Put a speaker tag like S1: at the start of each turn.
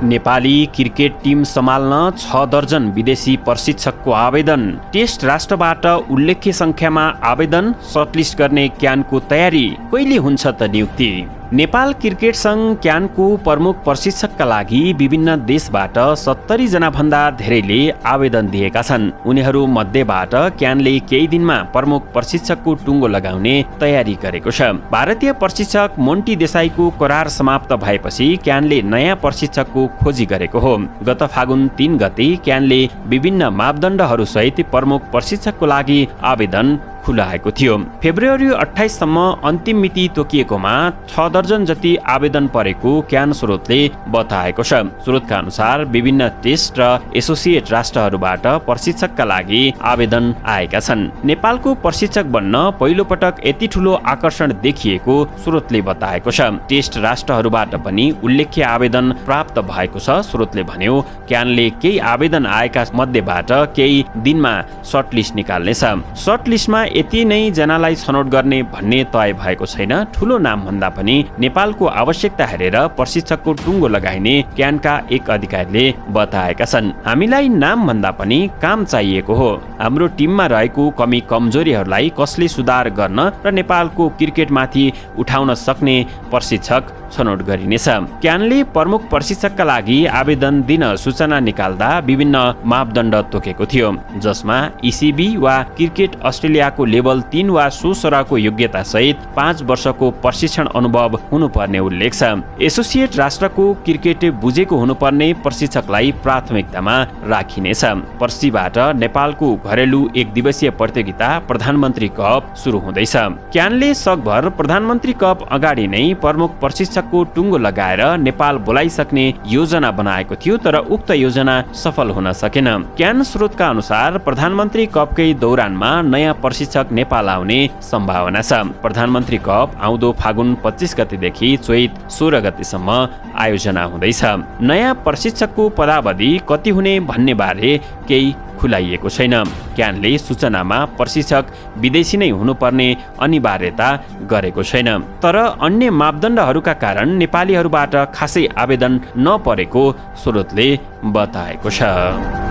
S1: Nepali cricket team सम्हाल्न 6 दर्जन विदेशी प्रशिक्षकको आवेदन। टेस्ट राष्ट्रबाट उल्लेख्य संख्यामा आवेदन, सर्टलिस्ट गर्ने क्यानको तयारी। कहिले हुन्छ त नियुक्ति? नेपाल क्रिकेट संघ क्यानको प्रमुख प्रशिक्षकका लागि विभिन्न देशबाट 70 जना भन्दा धेरैले आवेदन दिएका छन्। उनीहरू मध्येबाट क्यानले केही दिनमा प्रमुख प्रशिक्षकको टुङ्गो लगाउने तयारी गरेको छ। भारतीय प्रशिक्षक मोन्टी देसाईको करार समाप्त भएपछि क्यानले नयाँ प्रशिक्षकको खोजी गरेको हो। गत फागुन 3 गते क्यानले विभिन्न मापदण्डहरू सहित प्रमुख प्रशिक्षकको लागि आवेदन खुलाएको थियो। फेब्रुअरी 28 सम्म अन्तिम मिति तोकिएकोमा 6 दर्जन जति आवेदन परेको क्यान स्रोतले बताएको छ। स्रोतका अनुसार विभिन्न टेस्ट र एसोसिएट राष्ट्रहरूबाट प्रशिक्षकका लागि आवेदन आएका छन्। नेपालको प्रशिक्षक बन्न पहिलो पटक यति ठूलो आकर्षण देखिएको स्रोतले बताएको छ। टेस्ट राष्ट्रहरूबाट पनि उल्लेख्य आवेदन प्राप्त भएको छ। स्रोतले भन्यो, क्यानले केही आवेदन आएका मध्येबाट केही दिनमा सर्टलिस्ट निकाल्नेछ। सर्टलिस्टमा यति नै जनालाई छनौट गर्ने भन्ने तय भएको छैन। ठूलो नाम भन्दा पनि नेपालको आवश्यकता हेरेर प्रशिक्षकको टुङ्गो लगाइने क्यानका एक अधिकारीले बताएका छन्। हामीलाई नाम भन्दा पनि काम चाहिएको हो। हाम्रो टिममा रहेको कमी कमजोरीहरूलाई कसले सुधार गर्न र नेपालको क्रिकेटमाथि उठाउन सक्ने प्रशिक्षक छनौट गरिनेछ। क्यानले प्रमुख प्रशिक्षकका लागि आवेदन दिन सूचना निकाल्दा विभिन्न मापदण्ड तोकेको थियो, जसमा इसिबी वा क्रिकेट अस्ट्रेलियाको लेभल 3 वा सो सरहको योग्यता सहित 5 वर्षको प्रशिक्षण अनुभव हुनुपर्ने उल्लेख छ। एसोसिएट राष्ट्रको क्रिकेट बुझेको हुनुपर्ने प्रशिक्षकलाई प्राथमिकतामा राखिनेछ। पर्सीबाट नेपालको घरेलु एक दिवसीय प्रतियोगिता प्रधानमन्त्री कप सुरु हुँदैछ। क्यानले सकभर प्रधानमन्त्री कप अगाडि नै प्रमुख प्रशिक्षकको टुङ्गो लगाएर नेपाल बोलाइसक्ने योजना बनाएको थियो, तर उक्त योजना सफल हुन सकेन। क्यान स्रोतका अनुसार प्रधानमन्त्री कपकै दौरानमा नयाँ प्रशिक्षक नेपाल आउने सम्भावना छ। प्रधानमन्त्री कप आउँदो फागुन 25 गतेदेखि चैत 16 गतेसम्म आयोजना हुँदैछ। नयाँ प्रशिक्षकको पदावधि कति हुने भन्ने बारे केही खुलाइएको छैन। क्यानले सूचनामा प्रशिक्षक विदेशी नै हुनुपर्ने अनिवार्यता गरेको छैन, तर अन्य मापदण्डहरूका कारण नेपालीहरूबाट खासै आवेदन नपरेको स्रोतले बताएको छ।